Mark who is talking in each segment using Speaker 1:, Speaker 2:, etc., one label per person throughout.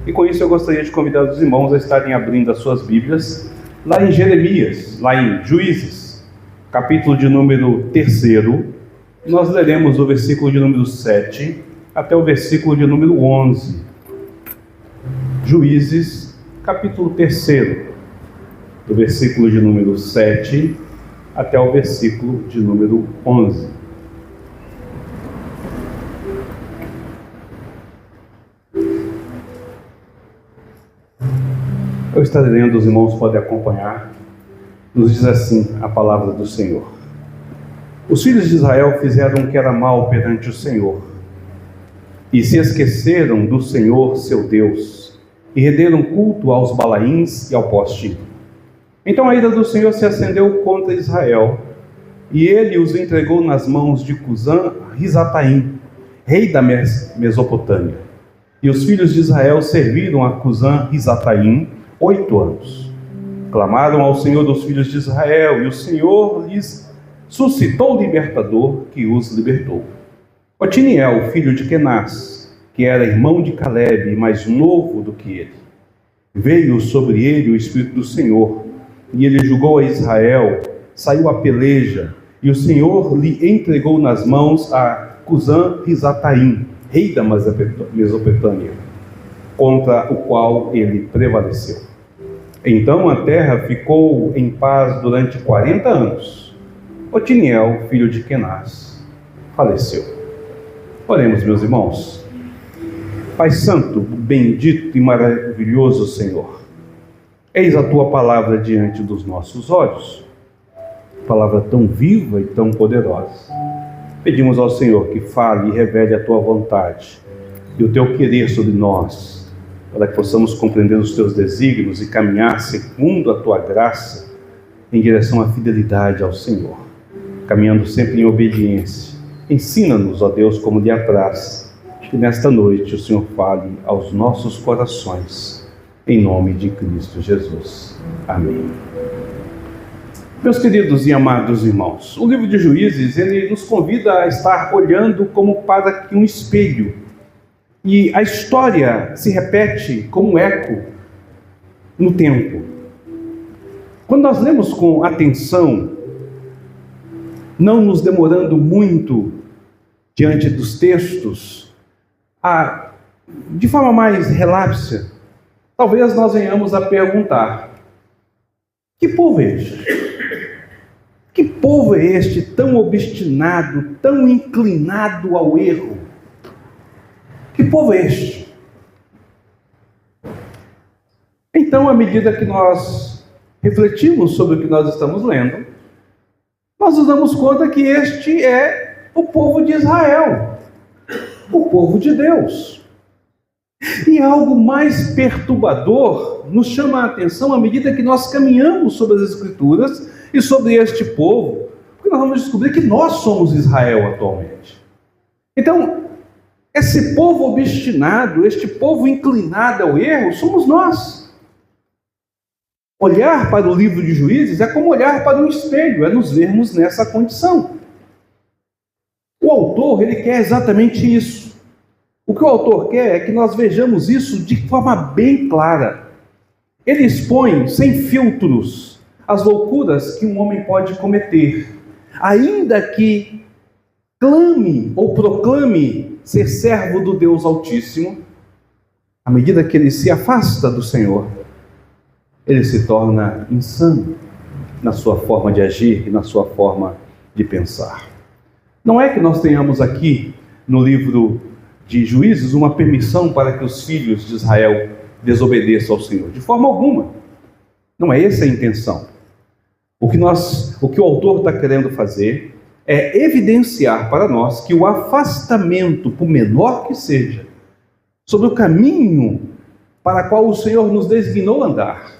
Speaker 1: E com isso eu gostaria de convidar os irmãos a estarem abrindo as suas Bíblias lá em Jeremias, lá em Juízes, capítulo de número 3. Nós leremos o versículo de número 7 até o versículo de número 11. Juízes, capítulo 3, do versículo de número 7 até o versículo de número 11. Eu estarei lendo, os irmãos podem acompanhar. Nos diz assim a palavra do Senhor: Os filhos de Israel fizeram o que era mal perante o Senhor, e se esqueceram do Senhor seu Deus, e renderam culto aos Balaíns e ao poste. Então a ira do Senhor se acendeu contra Israel, e ele os entregou nas mãos de Cusã-Risataim, rei da Mesopotâmia. E os filhos de Israel serviram a Cusã-Risataim 8 anos. Clamaram ao Senhor dos filhos de Israel, e o Senhor lhes suscitou o libertador, que os libertou. Otiniel, filho de Kenaz, que era irmão de Calebe, mais novo do que ele. Veio sobre ele o Espírito do Senhor, e ele julgou a Israel, saiu a peleja, e o Senhor lhe entregou nas mãos a Cusã-Risataim, rei da Mesopotâmia, contra o qual ele prevaleceu. Então a terra ficou em paz durante 40 anos. Otiniel, filho de Kenaz, faleceu. Oremos, meus irmãos. Pai Santo, bendito e maravilhoso Senhor, eis a Tua palavra diante dos nossos olhos, palavra tão viva e tão poderosa. Pedimos ao Senhor que fale e revele a Tua vontade e o Teu querer sobre nós, para que possamos compreender os Teus desígnios e caminhar segundo a Tua graça em direção à fidelidade ao Senhor, caminhando sempre em obediência. Ensina-nos, ó Deus, como lhe apraz, que nesta noite o Senhor fale aos nossos corações, em nome de Cristo Jesus. Amém. Meus queridos e amados irmãos, o livro de Juízes, ele nos convida a estar olhando como para um espelho. E a história se repete como um eco no tempo. Quando nós lemos com atenção, não nos demorando muito diante dos textos, de forma mais relapsa, talvez nós venhamos a perguntar: que povo é este? Que povo é este tão obstinado, tão inclinado ao erro? Que povo é este? Então, à medida que nós refletimos sobre o que nós estamos lendo, nós nos damos conta que este é o povo de Israel, o povo de Deus. E algo mais perturbador nos chama a atenção à medida que nós caminhamos sobre as Escrituras e sobre este povo, porque nós vamos descobrir que nós somos Israel atualmente. Então, esse povo obstinado, este povo inclinado ao erro, somos nós. Olhar para o livro de Juízes é como olhar para um espelho, é nos vermos nessa condição. O autor, ele quer exatamente isso. O que o autor quer é que nós vejamos isso de forma bem clara. Ele expõe, sem filtros, as loucuras que um homem pode cometer, ainda que clame ou proclame ser servo do Deus Altíssimo. À medida que ele se afasta do Senhor, ele se torna insano na sua forma de agir e na sua forma de pensar. Não é que nós tenhamos aqui no livro de Juízes uma permissão para que os filhos de Israel desobedeçam ao Senhor, de forma alguma. Não é essa a intenção. O que o autor está querendo fazer é evidenciar para nós que o afastamento, por menor que seja, sobre o caminho para o qual o Senhor nos designou andar,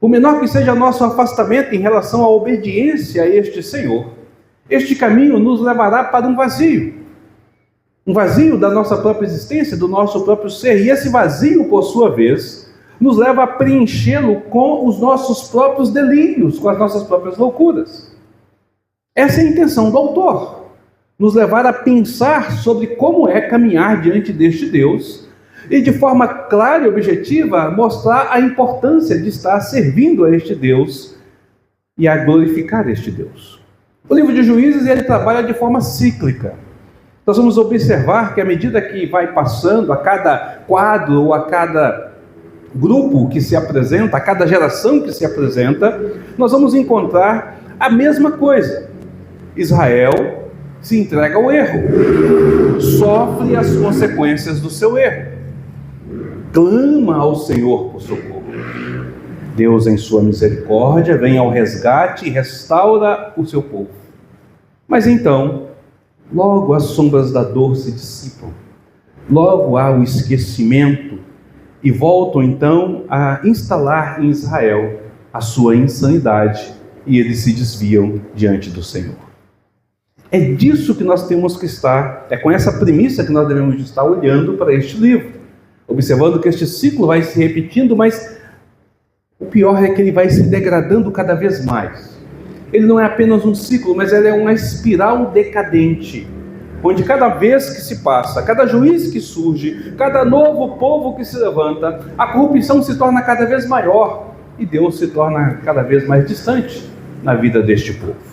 Speaker 1: por menor que seja nosso afastamento em relação à obediência a este Senhor, este caminho nos levará para um vazio da nossa própria existência, do nosso próprio ser, e esse vazio, por sua vez, nos leva a preenchê-lo com os nossos próprios delírios, com as nossas próprias loucuras. Essa é a intenção do autor, nos levar a pensar sobre como é caminhar diante deste Deus, e de forma clara e objetiva mostrar a importância de estar servindo a este Deus e a glorificar este Deus. O livro de Juízes, ele trabalha de forma cíclica. Nós vamos observar que à medida que vai passando, a cada quadro ou a cada grupo que se apresenta, a cada geração que se apresenta, nós vamos encontrar a mesma coisa. Israel se entrega ao erro, sofre as consequências do seu erro, clama ao Senhor por socorro. Deus, em sua misericórdia, vem ao resgate e restaura o seu povo. Mas então, logo as sombras da dor se dissipam, logo há o esquecimento e voltam então a instalar em Israel a sua insanidade e eles se desviam diante do Senhor. É disso que nós temos que estar, é com essa premissa que nós devemos estar olhando para este livro, observando que este ciclo vai se repetindo, mas o pior é que ele vai se degradando cada vez mais. Ele não é apenas um ciclo, mas ele é uma espiral decadente, onde cada vez que se passa, cada juiz que surge, cada novo povo que se levanta, a corrupção se torna cada vez maior e Deus se torna cada vez mais distante na vida deste povo.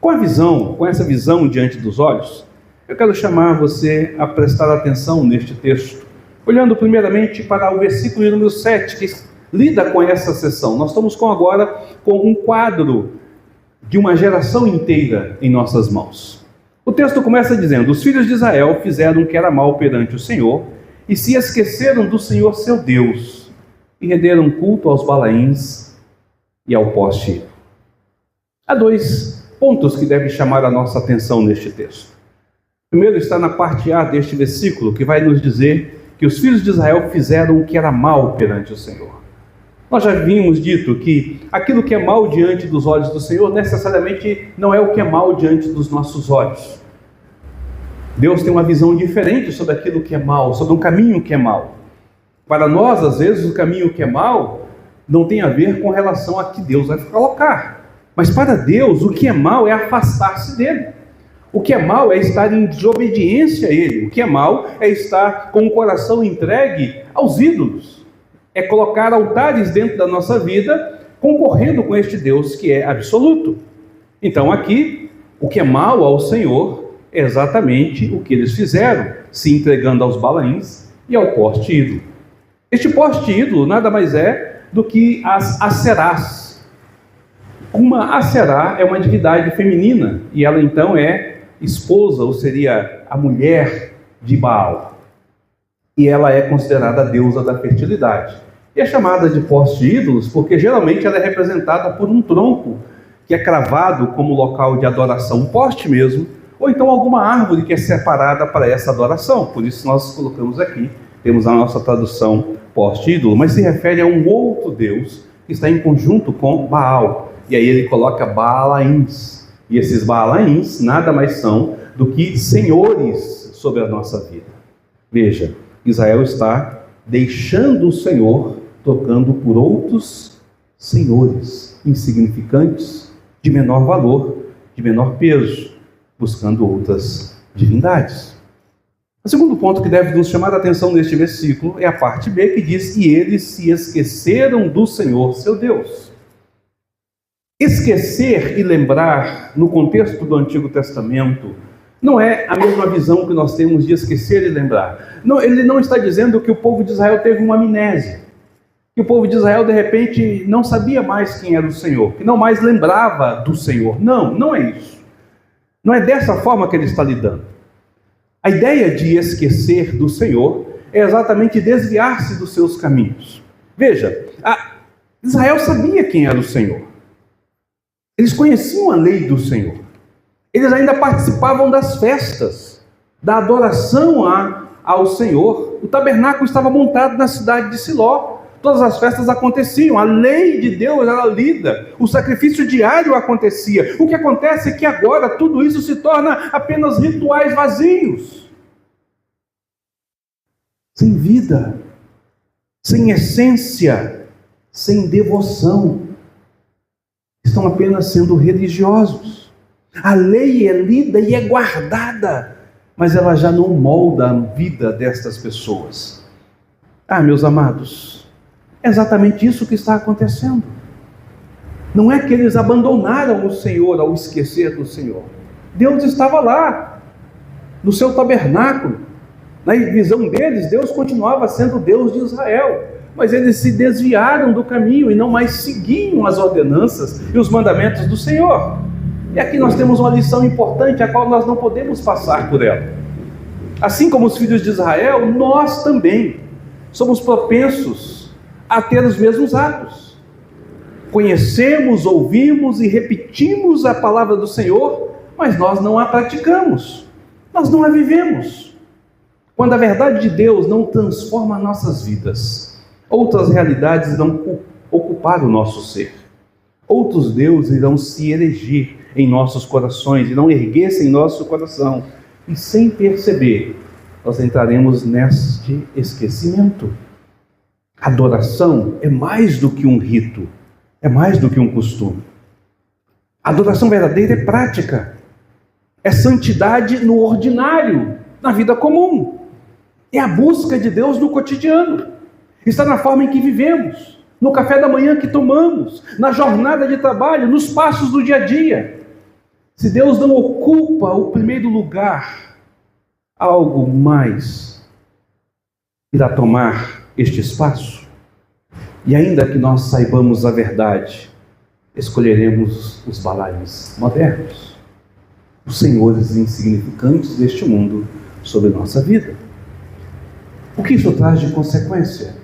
Speaker 1: Com essa visão diante dos olhos, eu quero chamar você a prestar atenção neste texto, olhando primeiramente para o versículo número 7, que lida com essa sessão. Nós estamos agora com um quadro de uma geração inteira em nossas mãos. O texto começa dizendo: os filhos de Israel fizeram o que era mal perante o Senhor e se esqueceram do Senhor seu Deus e renderam culto aos Balaíns e ao poste. Há dois pontos que devem chamar a nossa atenção neste texto. Primeiro está na parte A deste versículo, que vai nos dizer que os filhos de Israel fizeram o que era mal perante o Senhor. Nós já vimos dito que aquilo que é mal diante dos olhos do Senhor necessariamente não é o que é mal diante dos nossos olhos. Deus tem uma visão diferente sobre aquilo que é mal, sobre um caminho que é mal. Para nós, às vezes, o caminho que é mal não tem a ver com relação a que Deus vai colocar. Mas para Deus, o que é mal é afastar-se dele. O que é mal é estar em desobediência a ele. O que é mal é estar com o coração entregue aos ídolos. É colocar altares dentro da nossa vida, concorrendo com este Deus que é absoluto. Então aqui, o que é mal ao Senhor é exatamente o que eles fizeram, se entregando aos Balaíns e ao poste ídolo. Este poste ídolo nada mais é do que as Aserás. Uma Aserá é uma divindade feminina, e ela então é esposa, ou seria a mulher de Baal. E ela é considerada a deusa da fertilidade. E é chamada de poste ídolos porque geralmente ela é representada por um tronco que é cravado como local de adoração, um poste mesmo, ou então alguma árvore que é separada para essa adoração. Por isso nós colocamos aqui, temos a nossa tradução poste ídolo, mas se refere a um outro Deus que está em conjunto com Baal. E aí ele coloca Balaíns. E esses Balaíns nada mais são do que senhores sobre a nossa vida. Veja, Israel está deixando o Senhor, tocando por outros senhores insignificantes, de menor valor, de menor peso, buscando outras divindades. O segundo ponto que deve nos chamar a atenção neste versículo é a parte B, que diz: e eles se esqueceram do Senhor seu Deus. Esquecer e lembrar, no contexto do Antigo Testamento, não é a mesma visão que nós temos de esquecer e lembrar. Não, ele não está dizendo que o povo de Israel teve uma amnésia, que o povo de Israel, de repente, não sabia mais quem era o Senhor, que não mais lembrava do Senhor. Não, não é isso. Não é dessa forma que ele está lidando. A ideia de esquecer do Senhor é exatamente desviar-se dos seus caminhos. Veja, Israel sabia quem era o Senhor. Eles conheciam a lei do Senhor. Eles ainda participavam das festas, da adoração ao Senhor. O tabernáculo estava montado na cidade de Siló. Todas as festas aconteciam, a lei de Deus era lida, o sacrifício diário acontecia. O que acontece é que agora tudo isso se torna apenas rituais vazios, sem vida, sem essência, sem devoção. Estão apenas sendo religiosos. A lei é lida e é guardada, mas ela já não molda a vida destas pessoas. Ah, meus amados, é exatamente isso que está acontecendo. Não é que eles abandonaram o Senhor ao esquecer do Senhor. Deus estava lá, no seu tabernáculo. Na visão deles, Deus continuava sendo o Deus de Israel. Mas eles se desviaram do caminho e não mais seguiam as ordenanças e os mandamentos do Senhor. E aqui nós temos uma lição importante, a qual nós não podemos passar por ela. Assim como os filhos de Israel, nós também somos propensos a ter os mesmos atos. Conhecemos, ouvimos e repetimos a palavra do Senhor, mas nós não a praticamos, nós não a vivemos. Quando a verdade de Deus não transforma nossas vidas, outras realidades irão ocupar o nosso ser. Outros deuses irão se erigir em nossos corações, irão erguer-se em nosso coração, e sem perceber, nós entraremos neste esquecimento. Adoração é mais do que um rito, é mais do que um costume. A adoração verdadeira é prática, é santidade no ordinário, na vida comum. É a busca de Deus no cotidiano, está na forma em que vivemos, no café da manhã que tomamos, na jornada de trabalho, nos passos do dia a dia. Se Deus não ocupa o primeiro lugar, algo mais irá tomar este espaço. E ainda que nós saibamos a verdade, escolheremos os balaios modernos, os senhores insignificantes deste mundo sobre nossa vida. O que isso traz de consequência?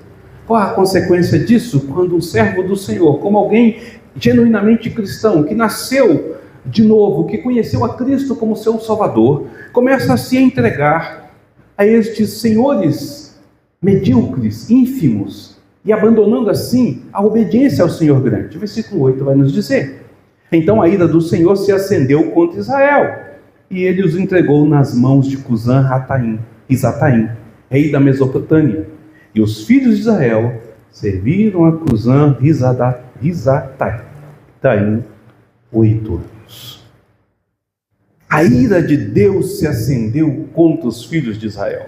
Speaker 1: Qual a consequência disso quando um servo do Senhor, como alguém genuinamente cristão, que nasceu de novo, que conheceu a Cristo como seu Salvador, começa a se entregar a estes senhores medíocres, ínfimos, e abandonando assim a obediência ao Senhor grande? O versículo 8 vai nos dizer: então a ira do Senhor se acendeu contra Israel, e ele os entregou nas mãos de Cusã-Risataim, rei da Mesopotâmia. E os filhos de Israel serviram a Cusã-Risataim 8 anos. A ira de Deus se acendeu contra os filhos de Israel,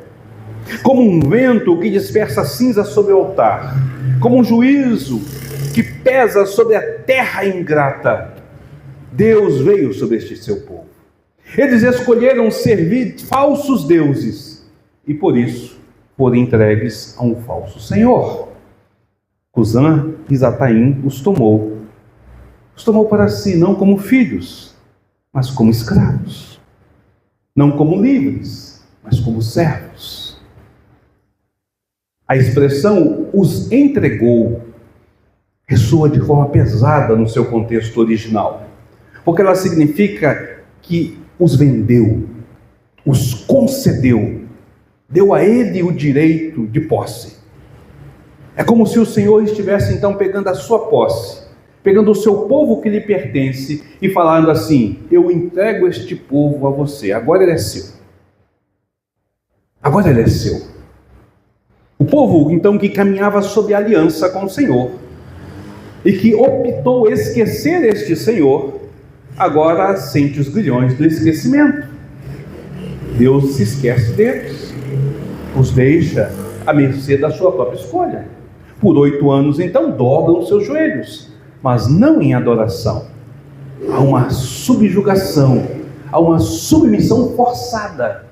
Speaker 1: como um vento que dispersa cinza sobre o altar, como um juízo que pesa sobre a terra ingrata. Deus veio sobre este seu povo. Eles escolheram servir falsos deuses e por isso foram entregues a um falso senhor. Cusã-Risataim os tomou para si, não como filhos, mas como escravos, não como livres, mas como servos. A expressão os entregou ressoa de forma pesada no seu contexto original, porque ela significa que os vendeu, os concedeu, deu a ele o direito de posse. É como se o Senhor estivesse então pegando a sua posse, pegando o seu povo que lhe pertence e falando assim: eu entrego este povo a você, agora ele é seu. Agora ele é seu. O povo, então, que caminhava sob aliança com o Senhor e que optou esquecer este Senhor, agora sente os grilhões do esquecimento. Deus se esquece deles, os deixa à mercê da sua própria escolha. Por 8 anos, então, dobram os seus joelhos, mas não em adoração. Há uma subjugação, há uma submissão forçada.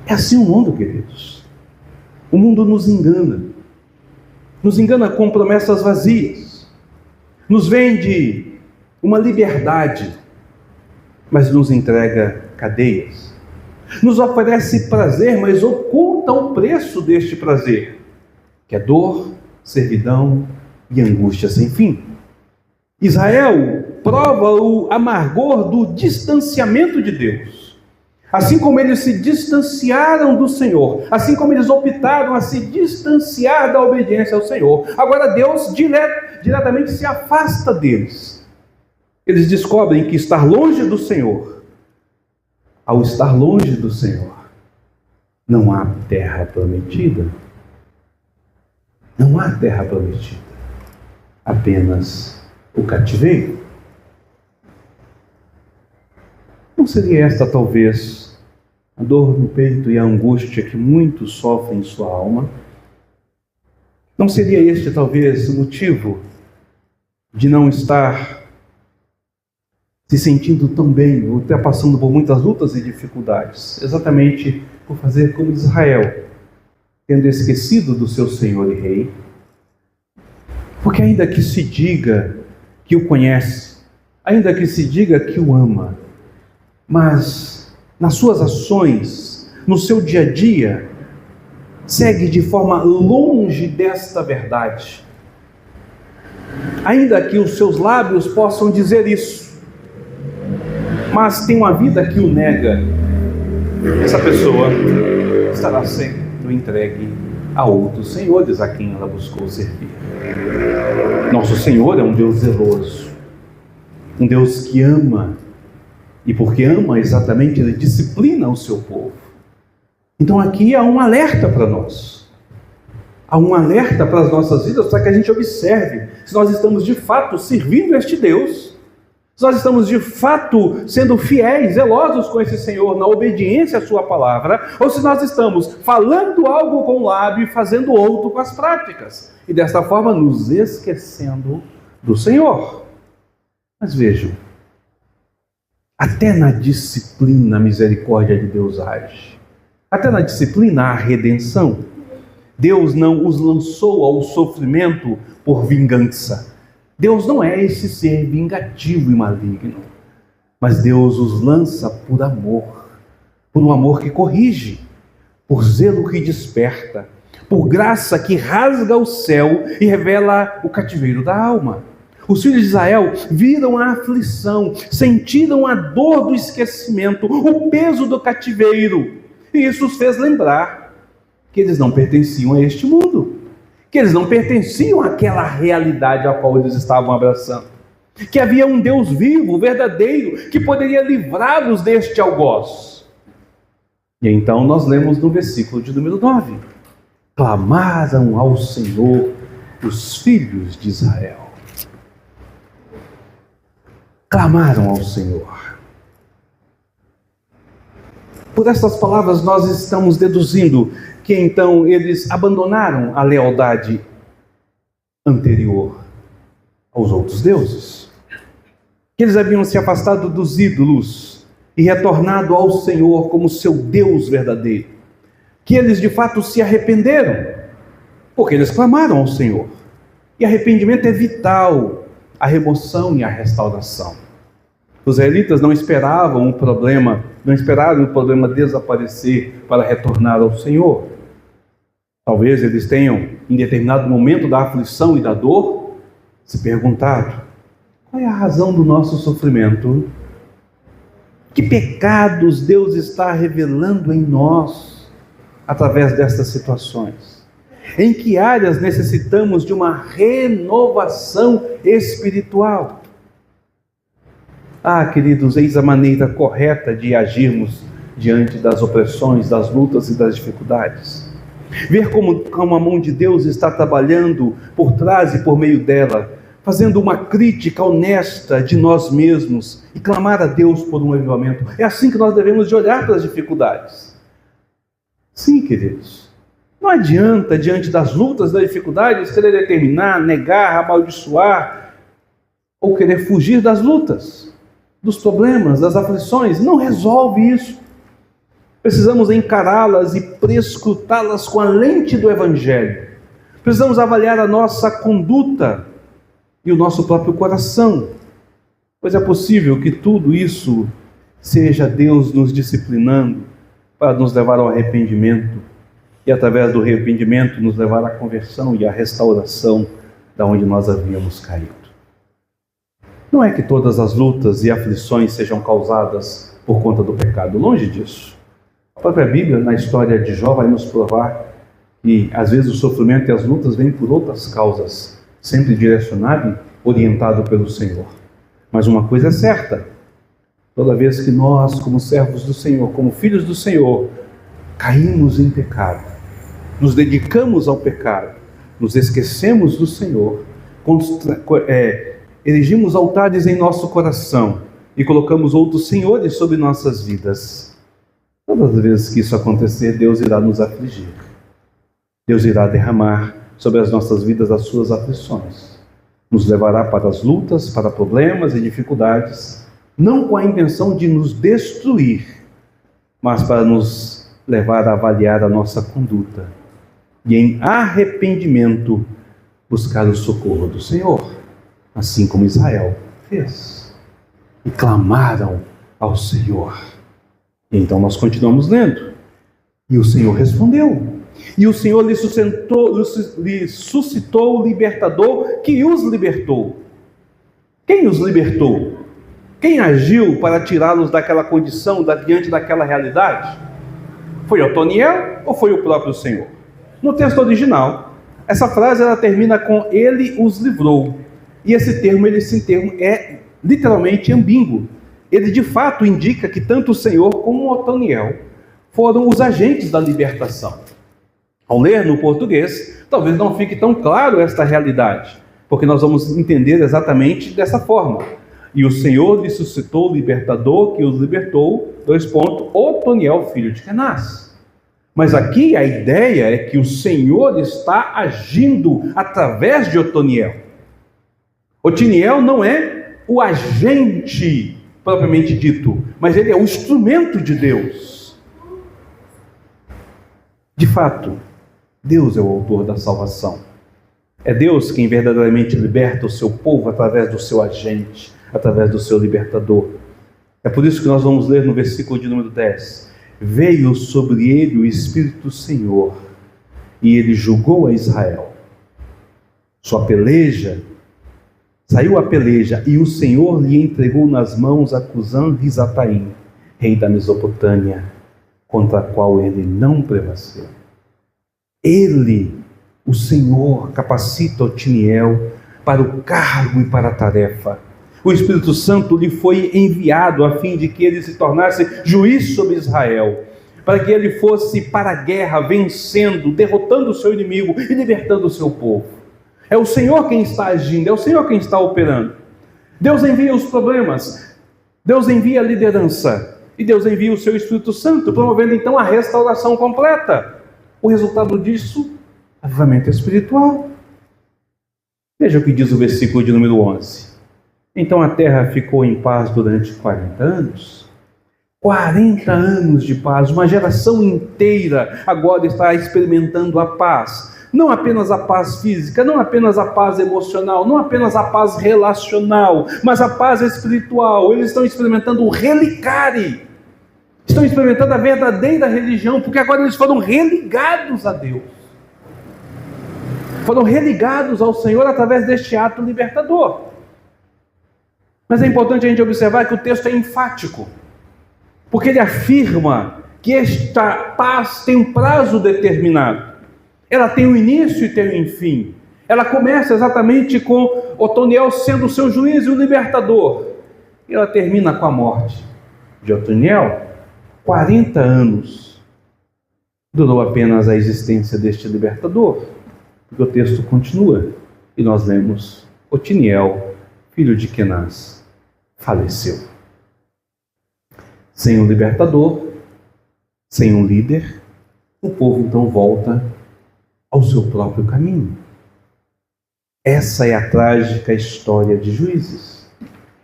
Speaker 1: É assim o mundo, queridos. O mundo nos engana com promessas vazias, nos vende uma liberdade, mas nos entrega cadeias, nos oferece prazer, mas oculta o preço deste prazer, que é dor, servidão e angústia sem fim. Israel prova o amargor do distanciamento de Deus. Assim como eles se distanciaram do Senhor, assim como eles optaram a se distanciar da obediência ao Senhor, agora Deus diretamente se afasta deles. Eles descobrem que estar longe do Senhor, ao estar longe do Senhor, não há terra prometida. Não há terra prometida, apenas o cativeiro. Não seria esta talvez a dor no peito e a angústia que muitos sofrem em sua alma, não seria este talvez o motivo de não estar se sentindo tão bem, ou até passando por muitas lutas e dificuldades? Exatamente por fazer como Israel, tendo esquecido do seu Senhor e Rei. Porque ainda que se diga que o conhece, ainda que se diga que o ama, mas nas suas ações, no seu dia a dia, segue de forma longe desta verdade. Ainda que os seus lábios possam dizer isso, mas tem uma vida que o nega, essa pessoa estará sendo entregue a outros senhores a quem ela buscou servir. Nosso Senhor é um Deus zeloso, um Deus que ama, e porque ama exatamente, Ele disciplina o seu povo. Então aqui há um alerta para nós, há um alerta para as nossas vidas, para que a gente observe se nós estamos de fato servindo este Deus, se nós estamos de fato sendo fiéis, zelosos com esse Senhor, na obediência à sua palavra, ou se nós estamos falando algo com o lábio e fazendo outro com as práticas, e desta forma nos esquecendo do Senhor. Mas vejam, até na disciplina a misericórdia de Deus age, até na disciplina a redenção. Deus não os lançou ao sofrimento por vingança. Deus não é esse ser vingativo e maligno, mas Deus os lança por amor, por um amor que corrige, por zelo que desperta, por graça que rasga o céu e revela o cativeiro da alma. Os filhos de Israel viram a aflição, sentiram a dor do esquecimento, o peso do cativeiro, e isso os fez lembrar que eles não pertenciam a este mundo, que eles não pertenciam àquela realidade a qual eles estavam abraçando, que havia um Deus vivo, verdadeiro, que poderia livrá-los deste algoz. E então nós lemos no versículo de número 9: clamaram ao Senhor os filhos de Israel. Clamaram ao Senhor. Por estas palavras nós estamos deduzindo que então eles abandonaram a lealdade anterior aos outros deuses, que eles haviam se afastado dos ídolos e retornado ao Senhor como seu Deus verdadeiro, que eles de fato se arrependeram, porque eles clamaram ao Senhor, e arrependimento é vital, a remoção e a restauração. Os israelitas não esperavam o problema, não esperaram o problema desaparecer para retornar ao Senhor. Talvez eles tenham, em determinado momento da aflição e da dor, se perguntado: qual é a razão do nosso sofrimento? Que pecados Deus está revelando em nós através destas situações? Em que áreas necessitamos de uma renovação espiritual? Ah, queridos, eis a maneira correta de agirmos diante das opressões, das lutas e das dificuldades. Ver como a mão de Deus está trabalhando por trás e por meio dela, fazendo uma crítica honesta de nós mesmos e clamar a Deus por um avivamento. É assim que nós devemos de olhar para as dificuldades. Sim, queridos, não adianta, diante das lutas, das dificuldades, querer determinar, negar, amaldiçoar ou querer fugir das lutas, dos problemas, das aflições. Não resolve isso. Precisamos encará-las e prescrutá-las com a lente do Evangelho. Precisamos avaliar a nossa conduta e o nosso próprio coração, pois é possível que tudo isso seja Deus nos disciplinando para nos levar ao arrependimento e, através do arrependimento, nos levar à conversão e à restauração da onde nós havíamos caído. Não é que todas as lutas e aflições sejam causadas por conta do pecado, longe disso. A própria Bíblia, na história de Jó, vai nos provar que às vezes o sofrimento e as lutas vêm por outras causas, sempre direcionado e orientado pelo Senhor. Mas uma coisa é certa: toda vez que nós, como servos do Senhor, como filhos do Senhor, caímos em pecado, nos dedicamos ao pecado, nos esquecemos do Senhor, erigimos altares em nosso coração e colocamos outros senhores sobre nossas vidas, Todas as vezes que isso acontecer, Deus irá nos afligir. Deus irá derramar sobre as nossas vidas as suas aflições. Nos levará para as lutas, para problemas e dificuldades, não com a intenção de nos destruir, mas para nos levar a avaliar a nossa conduta e, em arrependimento, buscar o socorro do Senhor, assim como Israel fez. E clamaram ao Senhor. E então nós continuamos lendo. E o Senhor respondeu. E o Senhor lhe suscitou o libertador que os libertou. Quem os libertou? Quem agiu para tirá-los daquela condição, diante daquela realidade? Foi Otoniel ou foi o próprio Senhor? No texto original, essa frase ela termina com ele os livrou. E esse termo é literalmente ambíguo. Ele de fato indica que tanto o Senhor como o Otoniel foram os agentes da libertação. Ao ler no português, talvez não fique tão claro esta realidade, porque nós vamos entender exatamente dessa forma. E o Senhor lhe suscitou o libertador que os libertou, Otoniel, filho de Kenaz. Mas aqui a ideia é que o Senhor está agindo através de Otoniel. Otoniel não é o agente propriamente dito, mas ele é o instrumento de Deus. De fato, Deus é o autor da salvação. É Deus quem verdadeiramente liberta o seu povo através do seu agente, através do seu libertador. É por isso que nós vamos ler no versículo de número 10. Veio sobre ele o Espírito do Senhor, e ele julgou a Israel. Saiu a peleja, e o Senhor lhe entregou nas mãos a Cusã-Risataim, rei da Mesopotâmia, contra a qual ele não prevaleceu. Ele, o Senhor, capacita Otiniel para o cargo e para a tarefa. O Espírito Santo lhe foi enviado a fim de que ele se tornasse juiz sobre Israel, para que ele fosse para a guerra, vencendo, derrotando o seu inimigo e libertando o seu povo. É o Senhor quem está agindo, é o Senhor quem está operando. Deus envia os problemas, Deus envia a liderança, e Deus envia o seu Espírito Santo, promovendo então a restauração completa. O resultado disso, avivamento espiritual. Veja o que diz o versículo de número 11. Então a terra ficou em paz durante 40 anos. 40 anos de paz, uma geração inteira agora está experimentando a paz. Não apenas a paz física, não apenas a paz emocional, não apenas a paz relacional, mas a paz espiritual. Eles estão experimentando o relicare. Estão experimentando a verdadeira religião, porque agora eles foram religados a Deus. Foram religados ao Senhor através deste ato libertador. Mas é importante a gente observar que o texto é enfático, porque ele afirma que esta paz tem um prazo determinado. Ela tem um início e tem um fim. Ela começa exatamente com Otoniel sendo o seu juiz e o libertador. E ela termina com a morte de Otoniel. 40 anos durou apenas a existência deste libertador, porque o texto continua e nós lemos: Otiniel, filho de Kenaz, faleceu. Sem um libertador, sem um líder, o povo então volta ao seu próprio caminho. Essa é a trágica história de Juízes.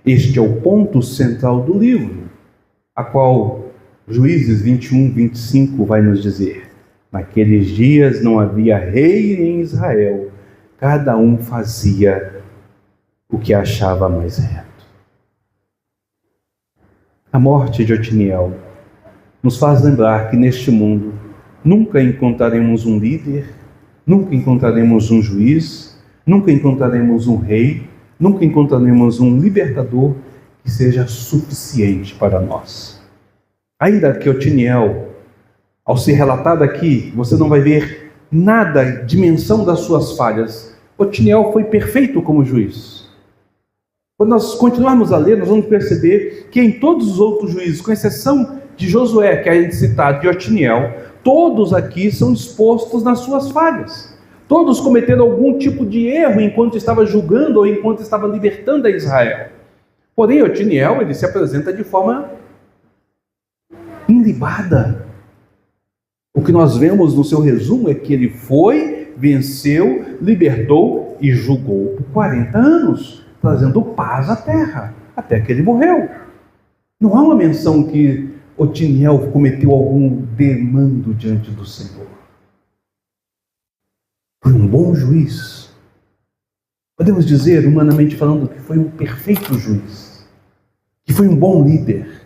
Speaker 1: Este é o ponto central do livro, a qual Juízes 21, 25 vai nos dizer: naqueles dias não havia rei em Israel, cada um fazia o que achava mais reto. A morte de Otiniel nos faz lembrar que neste mundo nunca encontraremos um líder, nunca encontraremos um juiz, nunca encontraremos um rei, nunca encontraremos um libertador que seja suficiente para nós. Ainda que Otiniel, ao ser relatado aqui, você não vai ver nada, dimensão das suas falhas. Otiniel foi perfeito como juiz. Quando nós continuarmos a ler, nós vamos perceber que em todos os outros juízes, com exceção de Josué, que é citado, de Otiniel, todos aqui são expostos nas suas falhas. Todos cometeram algum tipo de erro enquanto estava julgando ou enquanto estava libertando a Israel. Porém, Otiniel, ele se apresenta de forma derrubada. O que nós vemos no seu resumo é que ele foi, venceu, libertou e julgou por 40 anos, trazendo paz à terra, até que ele morreu. Não há uma menção que Otiniel cometeu algum demando diante do Senhor. Foi um bom juiz. Podemos dizer, humanamente falando, que foi um perfeito juiz, que foi um bom líder.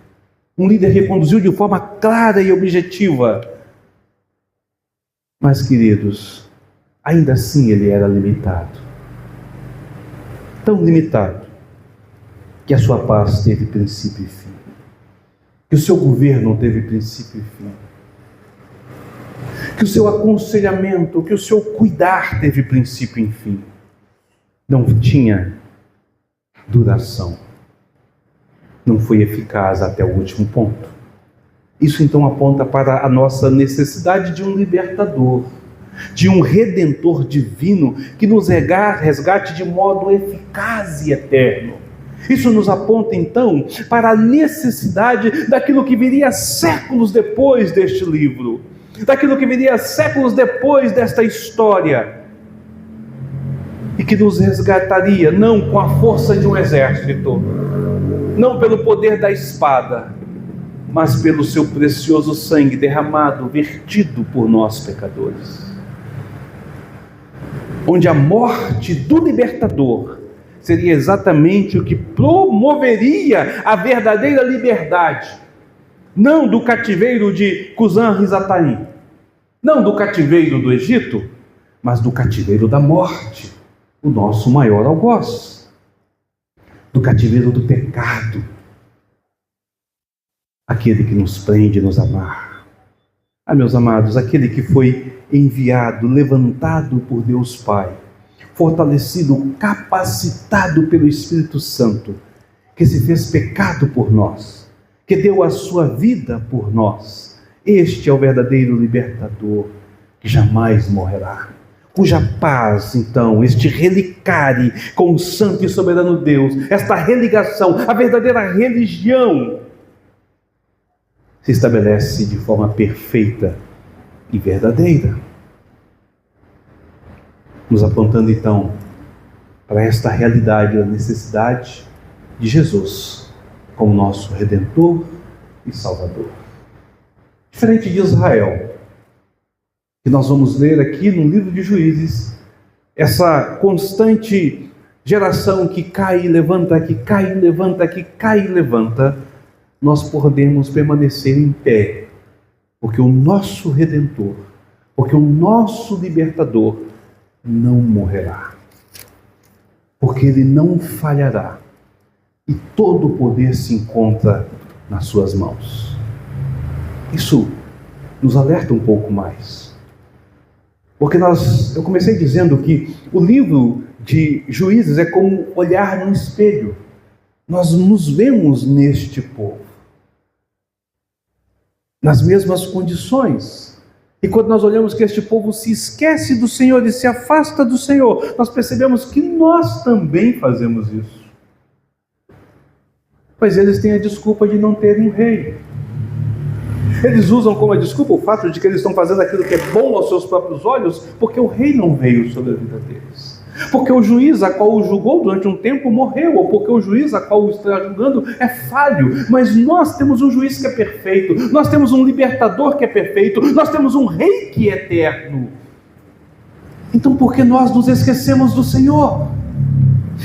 Speaker 1: Um líder que conduziu de forma clara e objetiva. Mas, queridos, ainda assim ele era limitado. Tão limitado que a sua paz teve princípio e fim. Que o seu governo teve princípio e fim. Que o seu aconselhamento, que o seu cuidar teve princípio e fim. Não tinha duração. Não foi eficaz até o último ponto. Isso então aponta para a nossa necessidade de um libertador, de um redentor divino que nos resgate de modo eficaz e eterno. Isso nos aponta então para a necessidade daquilo que viria séculos depois deste livro, daquilo que viria séculos depois desta história, e que nos resgataria não com a força de um exército, não pelo poder da espada, mas pelo seu precioso sangue derramado, vertido por nós pecadores. Onde a morte do libertador seria exatamente o que promoveria a verdadeira liberdade, não do cativeiro de Cusã-Risataim, não do cativeiro do Egito, mas do cativeiro da morte, o nosso maior algoz, do cativeiro do pecado, aquele que nos prende e nos amarra. Meus amados, aquele que foi enviado, levantado por Deus Pai, fortalecido, capacitado pelo Espírito Santo, que se fez pecado por nós, que deu a sua vida por nós. Este é o verdadeiro libertador, que jamais morrerá, cuja paz, então, este relicare com o santo e soberano Deus, esta religação, a verdadeira religião, se estabelece de forma perfeita e verdadeira, nos apontando então para esta realidade, a necessidade de Jesus como nosso Redentor e Salvador. Diferente de Israel, que nós vamos ler aqui no livro de Juízes, essa constante geração que cai e levanta, que cai e levanta, que cai e levanta, nós podemos permanecer em pé, porque o nosso Redentor, porque o nosso Libertador não morrerá, porque Ele não falhará, e todo o poder se encontra nas suas mãos. Isso nos alerta um pouco mais. Porque eu comecei dizendo que o livro de Juízes é como olhar no espelho. Nós nos vemos neste povo, nas mesmas condições. E quando nós olhamos que este povo se esquece do Senhor e se afasta do Senhor, nós percebemos que nós também fazemos isso. Mas eles têm a desculpa de não terem um rei. Eles usam como a desculpa o fato de que eles estão fazendo aquilo que é bom aos seus próprios olhos, porque o rei não veio sobre a vida deles. Porque o juiz a qual o julgou durante um tempo morreu, ou porque o juiz a qual o está julgando é falho. Mas nós temos um juiz que é perfeito, nós temos um libertador que é perfeito, nós temos um rei que é eterno. Então por que nós nos esquecemos do Senhor?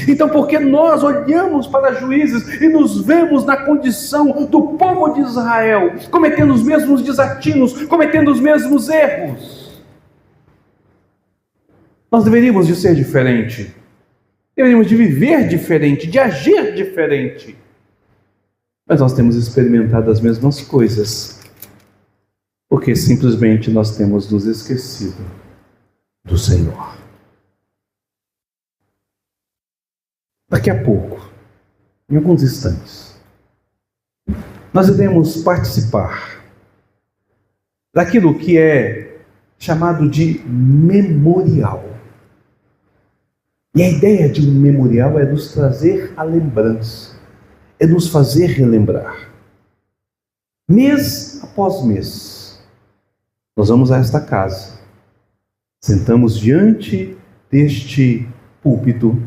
Speaker 1: Então, porque nós olhamos para Juízes e nos vemos na condição do povo de Israel, cometendo os mesmos desatinos, cometendo os mesmos erros? Nós deveríamos de ser diferente, deveríamos de viver diferente, de agir diferente, mas nós temos experimentado as mesmas coisas, porque simplesmente nós temos nos esquecido do Senhor. Daqui a pouco, em alguns instantes, nós iremos participar daquilo que é chamado de memorial. E a ideia de um memorial é nos trazer a lembrança, é nos fazer relembrar. Mês mês após mês, nós vamos a esta casa, sentamos diante deste púlpito,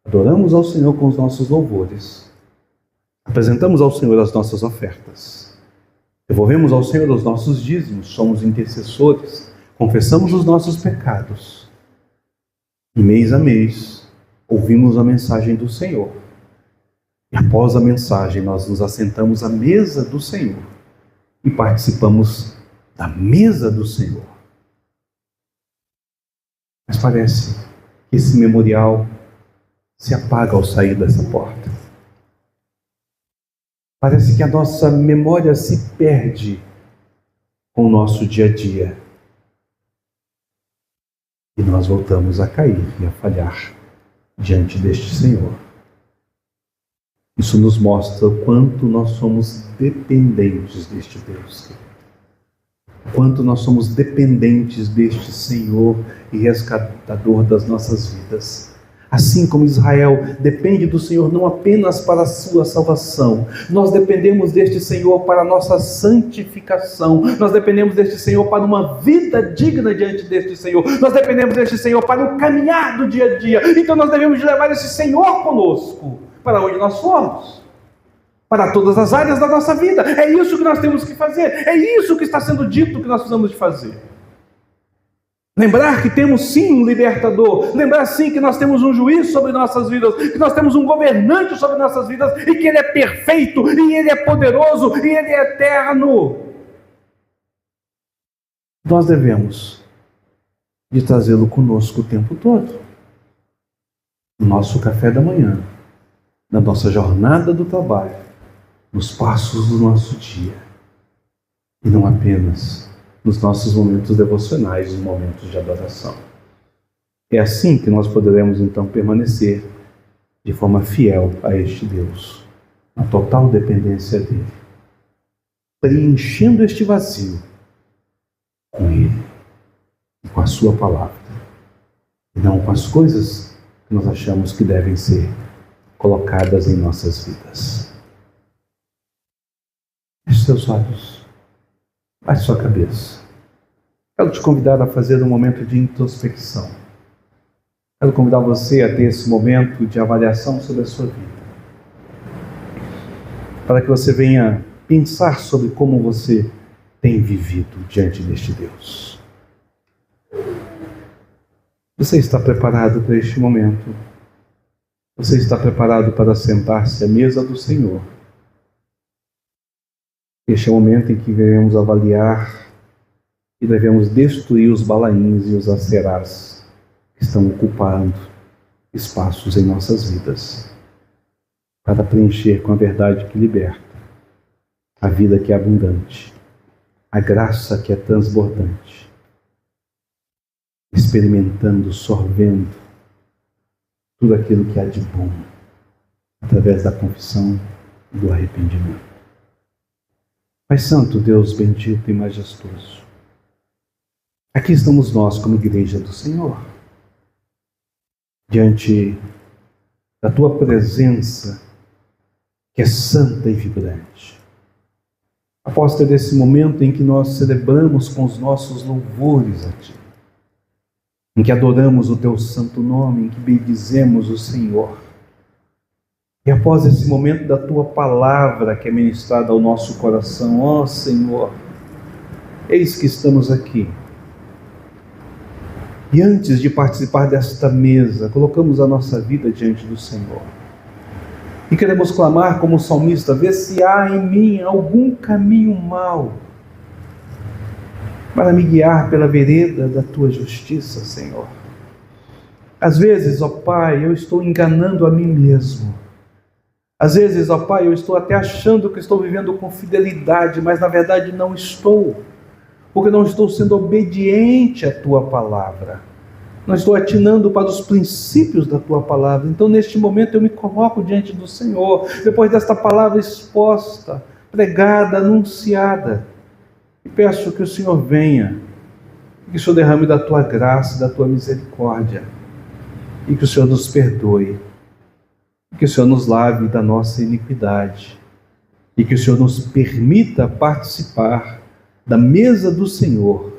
Speaker 1: adoramos ao Senhor com os nossos louvores, apresentamos ao Senhor as nossas ofertas, devolvemos ao Senhor os nossos dízimos, somos intercessores, confessamos os nossos pecados, e mês a mês ouvimos a mensagem do Senhor. E após a mensagem, nós nos assentamos à mesa do Senhor e participamos da mesa do Senhor. Mas parece que esse memorial se apaga ao sair dessa porta. Parece que a nossa memória se perde com o nosso dia a dia. E nós voltamos a cair e a falhar diante deste Senhor. Isso nos mostra o quanto nós somos dependentes deste Deus. O quanto nós somos dependentes deste Senhor e resgatador das nossas vidas. Assim como Israel depende do Senhor não apenas para a sua salvação, nós dependemos deste Senhor para a nossa santificação, nós dependemos deste Senhor para uma vida digna diante deste Senhor, nós dependemos deste Senhor para o caminhar do dia a dia. Então nós devemos levar esse Senhor conosco para onde nós formos, para todas as áreas da nossa vida. É isso que nós temos que fazer, é isso que está sendo dito que nós precisamos de fazer. Lembrar que temos sim um libertador, lembrar sim que nós temos um juiz sobre nossas vidas, que nós temos um governante sobre nossas vidas, e que Ele é perfeito, e Ele é poderoso, e Ele é eterno. Nós devemos de trazê-lo conosco o tempo todo. No nosso café da manhã, na nossa jornada do trabalho, nos passos do nosso dia, e não apenas nos nossos momentos devocionais, nos momentos de adoração. É assim que nós poderemos então permanecer de forma fiel a este Deus, na total dependência dele, preenchendo este vazio com Ele e com a sua palavra, e não com as coisas que nós achamos que devem ser colocadas em nossas vidas. Feche seus olhos, baixe sua cabeça. Quero te convidar a fazer um momento de introspecção. Quero convidar você a ter esse momento de avaliação sobre a sua vida, para que você venha pensar sobre como você tem vivido diante deste Deus. Você está preparado para este momento? Você está preparado para sentar-se à mesa do Senhor? Este é o momento em que veremos avaliar e devemos destruir os balaíns e os acerás que estão ocupando espaços em nossas vidas, para preencher com a verdade que liberta, a vida que é abundante, a graça que é transbordante, experimentando, sorvendo tudo aquilo que há de bom, através da confissão e do arrependimento. Pai Santo, Deus bendito e majestoso, aqui estamos nós como igreja do Senhor, diante da Tua presença, que é santa e vibrante. Após ter esse momento em que nós celebramos com os nossos louvores a Ti, em que adoramos o Teu santo nome, em que bendizemos o Senhor, e após esse momento da Tua palavra que é ministrada ao nosso coração, ó Senhor, eis que estamos aqui. E antes de participar desta mesa, colocamos a nossa vida diante do Senhor. E queremos clamar como salmista: vê se há em mim algum caminho mau, para me guiar pela vereda da Tua justiça, Senhor. Às vezes, ó Pai, eu estou enganando a mim mesmo. Às vezes, ó Pai, eu estou até achando que estou vivendo com fidelidade, mas na verdade não estou, porque não estou sendo obediente à Tua palavra. Não estou atinando para os princípios da Tua palavra. Então, neste momento, eu me coloco diante do Senhor, depois desta palavra exposta, pregada, anunciada, e peço que o Senhor venha, que o Senhor derrame da Tua graça, da Tua misericórdia, e que o Senhor nos perdoe, que o Senhor nos lave da nossa iniquidade, e que o Senhor nos permita participar da mesa do Senhor